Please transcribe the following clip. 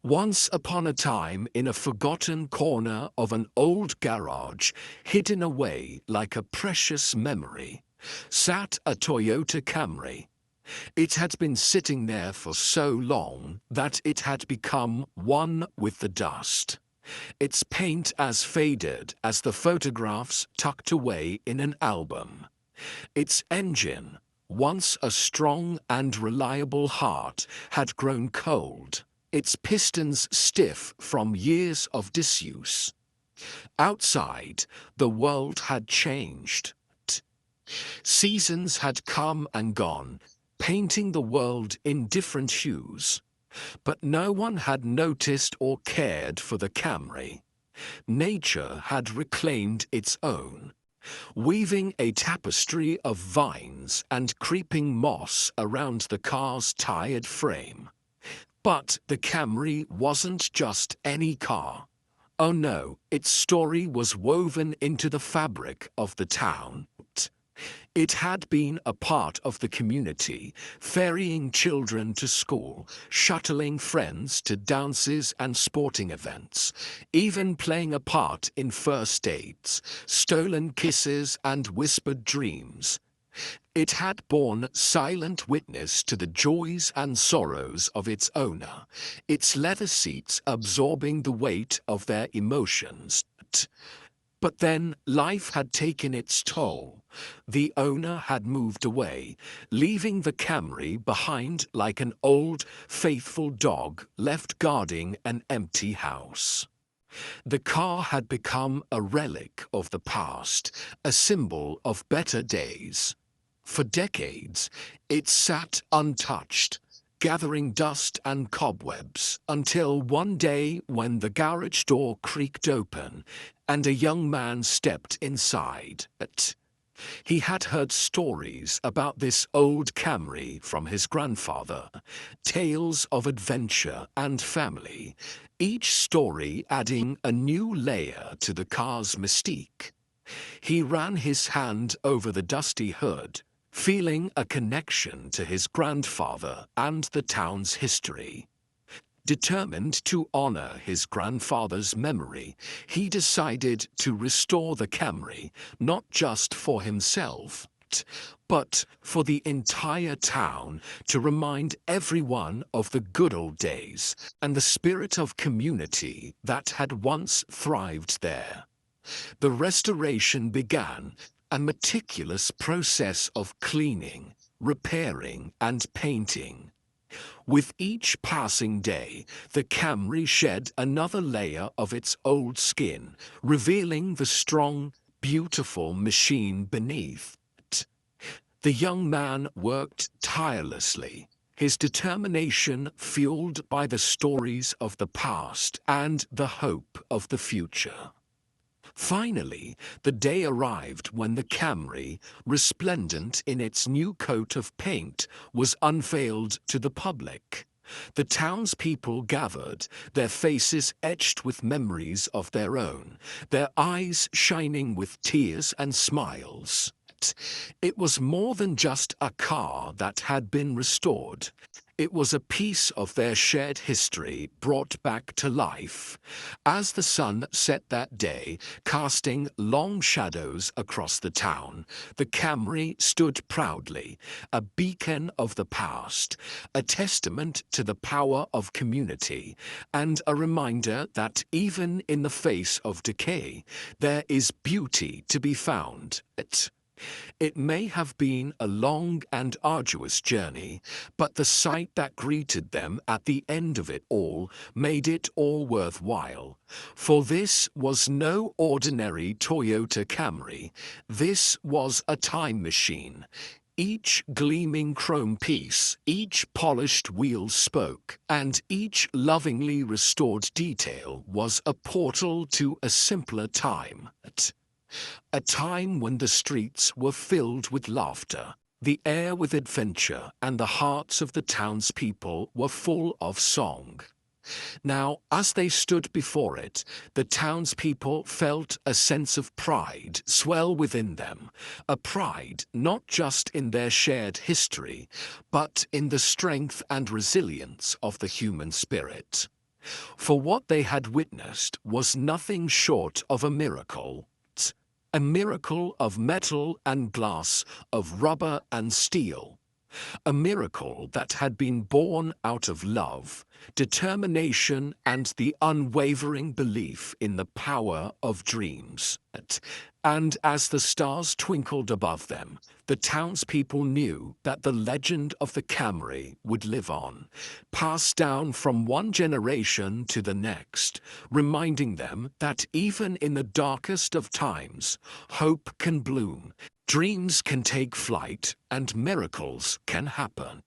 Once upon a time, in a forgotten corner of an old garage, hidden away like a precious memory, sat a Toyota Camry. It had been sitting there for so long that it had become one with the dust. Its paint as faded as the photographs tucked away in an album. Its engine, once a strong and reliable heart, had grown cold, its pistons stiff from years of disuse. Outside, the world had changed. Seasons had come and gone, painting the world in different hues. But no one had noticed or cared for the Camry. Nature had reclaimed its own, weaving a tapestry of vines and creeping moss around the car's tired frame. But the Camry wasn't just any car. Oh no, its story was woven into the fabric of the town. It had been a part of the community, ferrying children to school, shuttling friends to dances and sporting events, even playing a part in first dates, stolen kisses and whispered dreams. It had borne silent witness to the joys and sorrows of its owner, its leather seats absorbing the weight of their emotions. But then life had taken its toll. The owner had moved away, leaving the Camry behind like an old, faithful dog left guarding an empty house. The car had become a relic of the past, a symbol of better days. For decades, it sat untouched, gathering dust and cobwebs, until one day when the garage door creaked open and a young man stepped inside. He had heard stories about this old Camry from his grandfather, tales of adventure and family, each story adding a new layer to the car's mystique. He ran his hand over the dusty hood, feeling a connection to his grandfather and the town's history. Determined to honor his grandfather's memory, he decided to restore the Camry, not just for himself, but for the entire town, to remind everyone of the good old days and the spirit of community that had once thrived there. The restoration began, a meticulous process of cleaning, repairing, and painting. With each passing day, the Camry shed another layer of its old skin, revealing the strong, beautiful machine beneath. The young man worked tirelessly, his determination fueled by the stories of the past and the hope of the future. Finally, the day arrived when the Camry, resplendent in its new coat of paint, was unveiled to the public. The townspeople gathered, their faces etched with memories of their own, their eyes shining with tears and smiles. It was more than just a car that had been restored. It was a piece of their shared history brought back to life. As the sun set that day, casting long shadows across the town, the Camry stood proudly, a beacon of the past, a testament to the power of community, and a reminder that even in the face of decay, there is beauty to be found. It may have been a long and arduous journey, but the sight that greeted them at the end of it all made it all worthwhile. For this was no ordinary Toyota Camry. This was a time machine. Each gleaming chrome piece, each polished wheel spoke, and each lovingly restored detail was a portal to a simpler time. A time when the streets were filled with laughter, the air with adventure, and the hearts of the townspeople were full of song. Now, as they stood before it, the townspeople felt a sense of pride swell within them, a pride not just in their shared history, but in the strength and resilience of the human spirit. For what they had witnessed was nothing short of a miracle. A miracle of metal and glass, of rubber and steel. A miracle that had been born out of love, determination, and the unwavering belief in the power of dreams. And as the stars twinkled above them, the townspeople knew that the legend of the Camry would live on, passed down from one generation to the next, reminding them that even in the darkest of times, hope can bloom, dreams can take flight, and miracles can happen.